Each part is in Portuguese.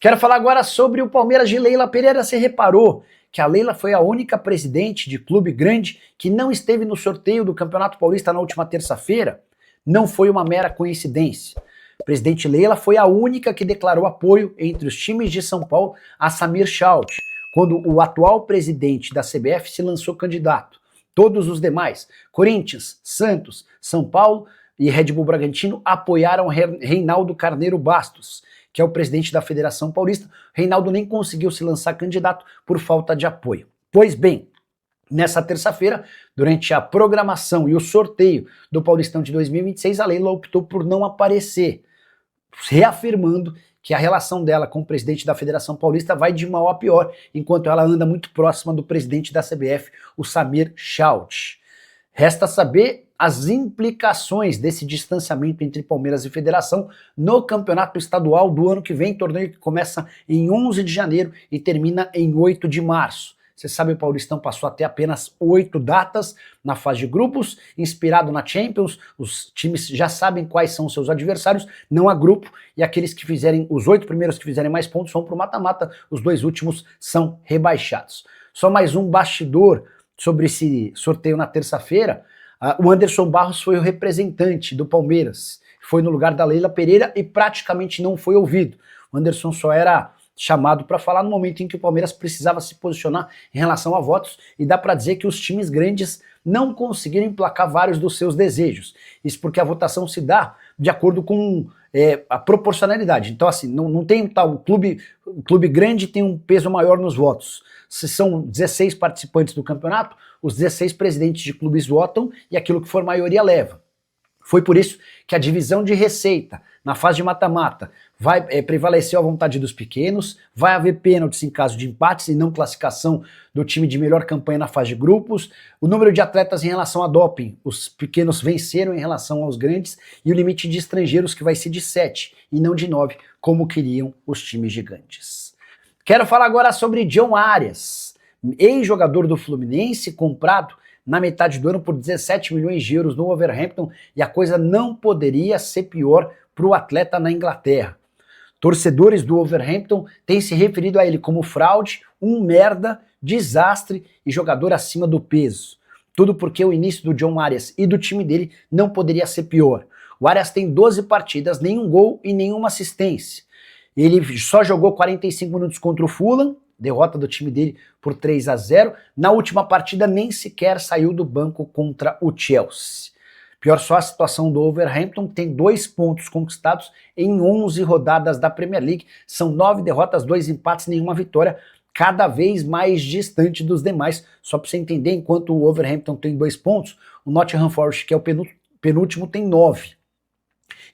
Quero falar agora sobre o Palmeiras de Leila Pereira. Você reparou que a Leila foi a única presidente de clube grande que não esteve no sorteio do Campeonato Paulista na última terça-feira? Não foi uma mera coincidência. A presidente Leila foi a única que declarou apoio entre os times de São Paulo a Samir Schalt, quando o atual presidente da CBF se lançou candidato. Todos os demais, Corinthians, Santos, São Paulo e Red Bull Bragantino, apoiaram Reinaldo Carneiro Bastos, que é o presidente da Federação Paulista. Reinaldo nem conseguiu se lançar candidato por falta de apoio. Pois bem, nessa terça-feira, durante a programação e o sorteio do Paulistão de 2026, a Leila optou por não aparecer, reafirmando que a relação dela com o presidente da Federação Paulista vai de mal a pior, enquanto ela anda muito próxima do presidente da CBF, o Samir Schalt. Resta saber as implicações desse distanciamento entre Palmeiras e Federação no campeonato estadual do ano que vem, torneio que começa em 11 de janeiro e termina em 8 de março. Você sabe, o Paulistão passou a ter apenas 8 datas na fase de grupos, inspirado na Champions. Os times já sabem quais são os seus adversários, não há grupo, e aqueles que fizerem, os 8 primeiros que fizerem mais pontos vão para o mata-mata, os 2 últimos são rebaixados. Só mais um bastidor sobre esse sorteio na terça-feira. O Anderson Barros foi o representante do Palmeiras, foi no lugar da Leila Pereira e praticamente não foi ouvido. O Anderson só era chamado para falar no momento em que o Palmeiras precisava se posicionar em relação a votos, e dá para dizer que os times grandes não conseguiram emplacar vários dos seus desejos. Isso porque a votação se dá de acordo com a proporcionalidade. Então, assim, não tem tal, o clube grande tem um peso maior nos votos. Se são 16 participantes do campeonato, os 16 presidentes de clubes votam e aquilo que for maioria leva. Foi por isso que a divisão de receita na fase de mata-mata vai prevalecer a vontade dos pequenos, vai haver pênaltis em caso de empates e não classificação do time de melhor campanha na fase de grupos. O número de atletas em relação a doping, os pequenos venceram em relação aos grandes, e o limite de estrangeiros que vai ser de 7 e não de 9, como queriam os times gigantes. Quero falar agora sobre John Arias, ex-jogador do Fluminense, comprado na metade do ano por 17 milhões de euros no Wolverhampton, e a coisa não poderia ser pior para o atleta na Inglaterra. Torcedores do Wolverhampton têm se referido a ele como fraude, um merda, desastre e jogador acima do peso. Tudo porque o início do John Arias e do time dele não poderia ser pior. O Arias tem 12 partidas, nenhum gol e nenhuma assistência. Ele só jogou 45 minutos contra o Fulham, derrota do time dele por 3-0. Na última partida nem sequer saiu do banco contra o Chelsea. Pior só a situação do Wolverhampton, tem 2 pontos conquistados em 11 rodadas da Premier League. São 9 derrotas, 2 empates, nenhuma vitória, cada vez mais distante dos demais. Só para você entender, enquanto o Wolverhampton tem 2 pontos, o Nottingham Forest, que é o penúltimo, tem 9.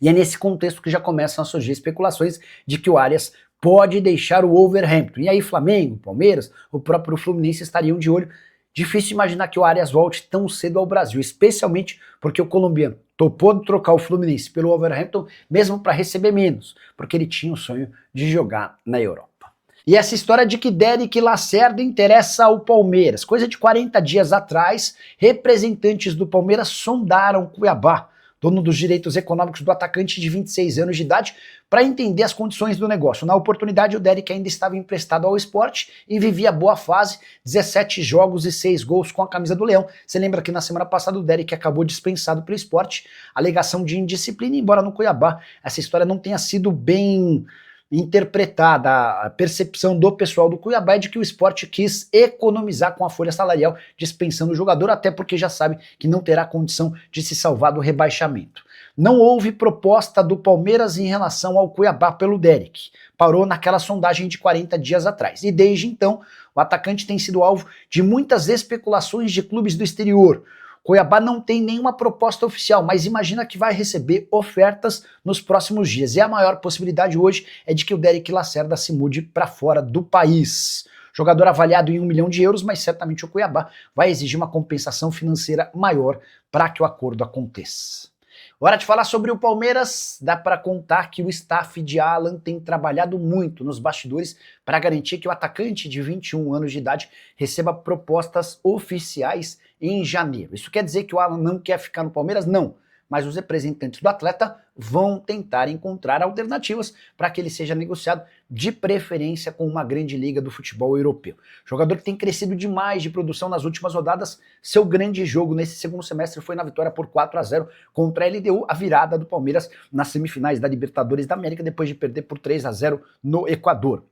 E é nesse contexto que já começam a surgir especulações de que o Arias pode deixar o Wolverhampton. E aí Flamengo, Palmeiras, o próprio Fluminense estariam de olho. Difícil imaginar que o Arias volte tão cedo ao Brasil, especialmente porque o colombiano topou trocar o Fluminense pelo Wolverhampton, mesmo para receber menos, porque ele tinha o sonho de jogar na Europa. E essa história de que Derek Lacerda interessa ao Palmeiras. Coisa de 40 dias atrás, representantes do Palmeiras sondaram Cuiabá, dono dos direitos econômicos do atacante de 26 anos de idade, para entender as condições do negócio. Na oportunidade, o Derek ainda estava emprestado ao Sport e vivia boa fase, 17 jogos e 6 gols com a camisa do Leão. Você lembra que na semana passada o Derek acabou dispensado pelo Sport, alegação de indisciplina, embora no Cuiabá essa história não tenha sido bem interpretada. A percepção do pessoal do Cuiabá é de que o Sport quis economizar com a folha salarial, dispensando o jogador, até porque já sabe que não terá condição de se salvar do rebaixamento. Não houve proposta do Palmeiras em relação ao Cuiabá pelo Derek. Parou naquela sondagem de 40 dias atrás. E desde então, o atacante tem sido alvo de muitas especulações de clubes do exterior. Cuiabá não tem nenhuma proposta oficial, mas imagina que vai receber ofertas nos próximos dias. E a maior possibilidade hoje é de que o Derek Lacerda se mude para fora do país. Jogador avaliado em 1 milhão de euros, mas certamente o Cuiabá vai exigir uma compensação financeira maior para que o acordo aconteça. Hora de falar sobre o Palmeiras. Dá para contar que o staff de Alan tem trabalhado muito nos bastidores para garantir que o atacante de 21 anos de idade receba propostas oficiais em janeiro. Isso quer dizer que o Alan não quer ficar no Palmeiras? Não. mas os representantes do atleta vão tentar encontrar alternativas para que ele seja negociado, de preferência com uma grande liga do futebol europeu. Jogador que tem crescido demais de produção nas últimas rodadas, seu grande jogo nesse segundo semestre foi na vitória por 4-0 contra a LDU, a virada do Palmeiras nas semifinais da Libertadores da América, depois de perder por 3-0 no Equador.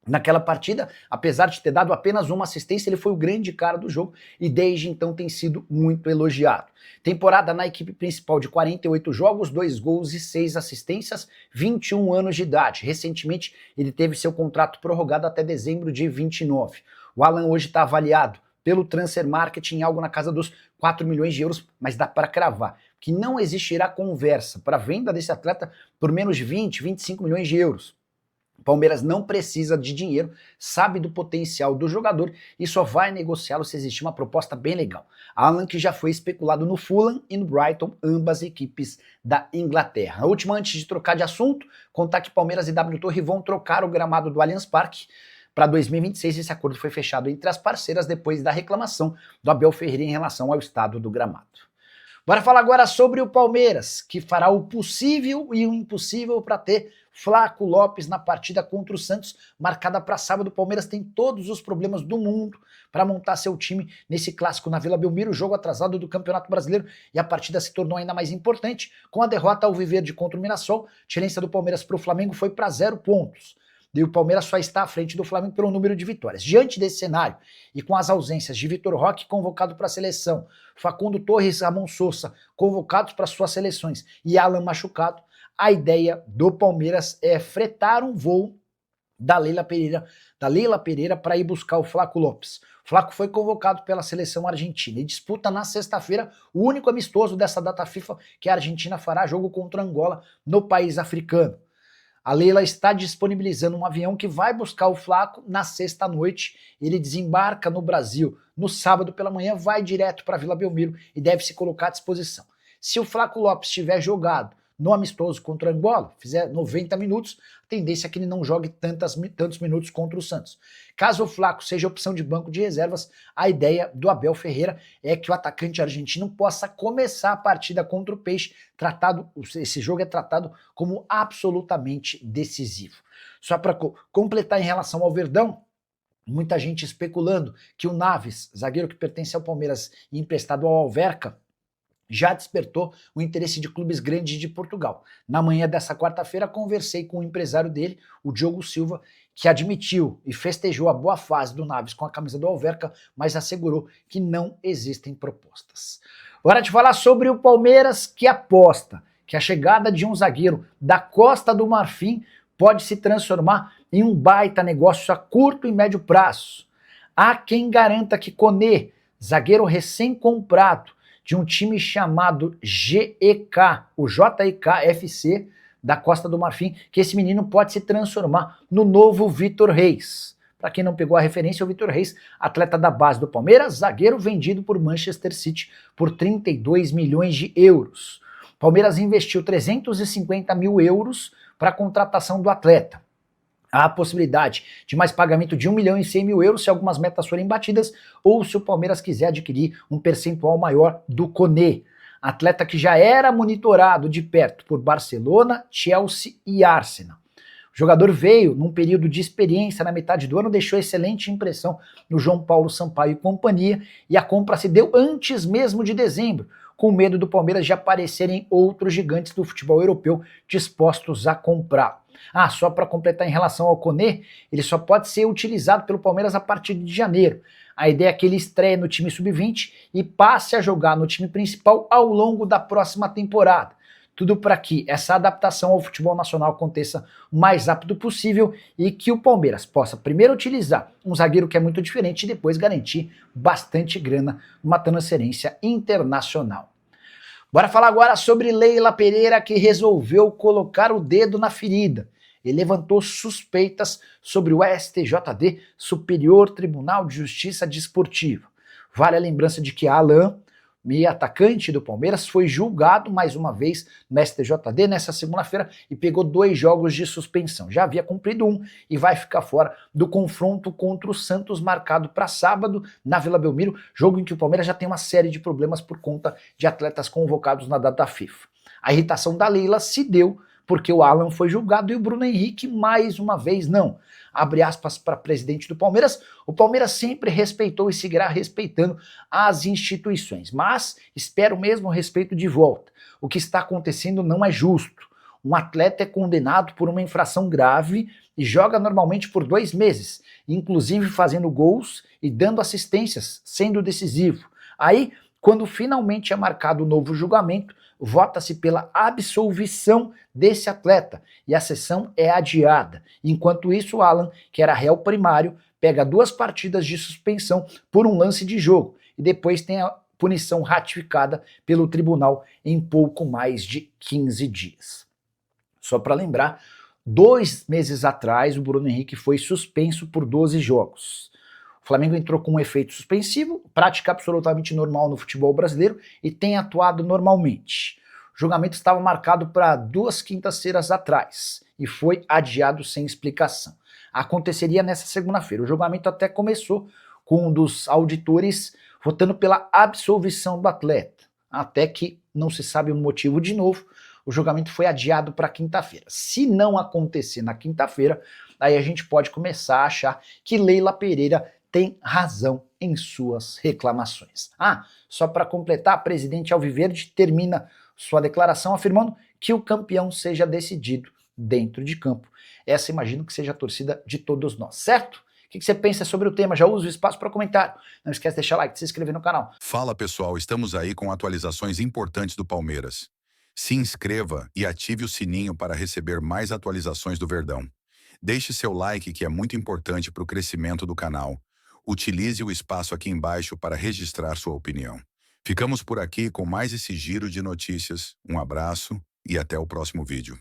Naquela partida, apesar de ter dado apenas uma assistência, ele foi o grande cara do jogo e desde então tem sido muito elogiado. Temporada na equipe principal de 48 jogos, 2 gols e 6 assistências, 21 anos de idade. Recentemente, ele teve seu contrato prorrogado até dezembro de 29. O Alan hoje está avaliado pelo Transfer Market em algo na casa dos 4 milhões de euros, mas dá para cravar que não existirá conversa para a venda desse atleta por menos de 20, 25 milhões de euros. O Palmeiras não precisa de dinheiro, sabe do potencial do jogador e só vai negociá-lo se existir uma proposta bem legal. Alan, que já foi especulado no Fulham e no Brighton, ambas equipes da Inglaterra. A última, antes de trocar de assunto, contar que Palmeiras e W Torre vão trocar o gramado do Allianz Parque para 2026. Esse acordo foi fechado entre as parceiras depois da reclamação do Abel Ferreira em relação ao estado do gramado. Bora falar agora sobre o Palmeiras, que fará o possível e o impossível para ter Flaco Lopes na partida contra o Santos, marcada para sábado. O Palmeiras tem todos os problemas do mundo para montar seu time nesse clássico na Vila Belmiro, jogo atrasado do Campeonato Brasileiro, e a partida se tornou ainda mais importante com a derrota alviverde contra o Mirassol. A diferença do Palmeiras para o Flamengo foi para 0 pontos. E o Palmeiras só está à frente do Flamengo pelo número de vitórias. Diante desse cenário, e com as ausências de Vitor Roque, convocado para a seleção, Facundo Torres e Ramon Sousa, convocados para suas seleções, e Alan machucado, a ideia do Palmeiras é fretar um voo da Leila Pereira para ir buscar o Flaco Lopes. O Flaco foi convocado pela seleção argentina e disputa na sexta-feira o único amistoso dessa data FIFA que a Argentina fará, jogo contra Angola no país africano. A Leila está disponibilizando um avião que vai buscar o Flaco na sexta-noite. Ele desembarca no Brasil no sábado pela manhã, vai direto para Vila Belmiro e deve se colocar à disposição. Se o Flaco Lopes tiver jogado no amistoso contra Angola, fizer 90 minutos, a tendência é que ele não jogue tantos minutos contra o Santos. Caso o Flaco seja opção de banco de reservas, a ideia do Abel Ferreira é que o atacante argentino possa começar a partida contra o Peixe, esse jogo é tratado como absolutamente decisivo. Só para completar em relação ao Verdão, muita gente especulando que o Naves, zagueiro que pertence ao Palmeiras e emprestado ao Alverca, já despertou o interesse de clubes grandes de Portugal. Na manhã dessa quarta-feira, conversei com o empresário dele, o Diogo Silva, que admitiu e festejou a boa fase do Naves com a camisa do Alverca, mas assegurou que não existem propostas. Hora de falar sobre o Palmeiras, que aposta que a chegada de um zagueiro da Costa do Marfim pode se transformar em um baita negócio a curto e médio prazo. Há quem garanta que Koné, zagueiro recém-comprado de um time chamado GEK, o JEK FC da Costa do Marfim, que esse menino pode se transformar no novo Vitor Reis. Para quem não pegou a referência, o Vitor Reis, atleta da base do Palmeiras, zagueiro vendido por Manchester City por 32 milhões de euros. O Palmeiras investiu 350 mil euros para a contratação do atleta. Há a possibilidade de mais pagamento de 1 milhão e 100 mil euros se algumas metas forem batidas ou se o Palmeiras quiser adquirir um percentual maior do Koné, atleta que já era monitorado de perto por Barcelona, Chelsea e Arsenal. O jogador veio num período de experiência na metade do ano, deixou excelente impressão no João Paulo Sampaio e companhia, e a compra se deu antes mesmo de dezembro, com medo do Palmeiras de aparecerem outros gigantes do futebol europeu dispostos a comprar. Só para completar em relação ao Koné, ele só pode ser utilizado pelo Palmeiras a partir de janeiro. A ideia é que ele estreie no time sub-20 e passe a jogar no time principal ao longo da próxima temporada. Tudo para que essa adaptação ao futebol nacional aconteça o mais rápido possível e que o Palmeiras possa primeiro utilizar um zagueiro que é muito diferente e depois garantir bastante grana numa transferência internacional. Bora falar agora sobre Leila Pereira, que resolveu colocar o dedo na ferida. Ele levantou suspeitas sobre o STJD, Superior Tribunal de Justiça Desportiva. Vale a lembrança de que Alan, meio atacante do Palmeiras, foi julgado mais uma vez no STJD nessa segunda-feira e pegou 2 jogos de suspensão. Já havia cumprido um e vai ficar fora do confronto contra o Santos marcado para sábado na Vila Belmiro, jogo em que o Palmeiras já tem uma série de problemas por conta de atletas convocados na data da FIFA. A irritação da Leila se deu porque o Alan foi julgado e o Bruno Henrique mais uma vez não. Abre aspas para presidente do Palmeiras, o Palmeiras sempre respeitou e seguirá respeitando as instituições, mas espera o mesmo respeito de volta. O que está acontecendo não é justo. Um atleta é condenado por uma infração grave e joga normalmente por 2 meses, inclusive fazendo gols e dando assistências, sendo decisivo. Aí, quando finalmente é marcado o novo julgamento, vota-se pela absolvição desse atleta e a sessão é adiada. Enquanto isso, o Alan, que era réu primário, pega 2 partidas de suspensão por um lance de jogo e depois tem a punição ratificada pelo tribunal em pouco mais de 15 dias. Só para lembrar, 2 meses atrás o Bruno Henrique foi suspenso por 12 jogos. O Flamengo entrou com um efeito suspensivo, prática absolutamente normal no futebol brasileiro e tem atuado normalmente. O julgamento estava marcado para 2 quintas-feiras atrás e foi adiado sem explicação. Aconteceria nessa segunda-feira. O julgamento até começou com um dos auditores votando pela absolvição do atleta, até que não se sabe o motivo de novo. O julgamento foi adiado para quinta-feira. Se não acontecer na quinta-feira, aí a gente pode começar a achar que Leila Pereira tem razão em suas reclamações. Só para completar, a presidente Alviverde termina sua declaração afirmando que o campeão seja decidido dentro de campo. Essa imagino que seja a torcida de todos nós, certo? O que você pensa sobre o tema? Já usa o espaço para comentário. Não esquece de deixar like, de se inscrever no canal. Fala pessoal, estamos aí com atualizações importantes do Palmeiras. Se inscreva e ative o sininho para receber mais atualizações do Verdão. Deixe seu like que é muito importante para o crescimento do canal. Utilize o espaço aqui embaixo para registrar sua opinião. Ficamos por aqui com mais esse giro de notícias. Um abraço e até o próximo vídeo.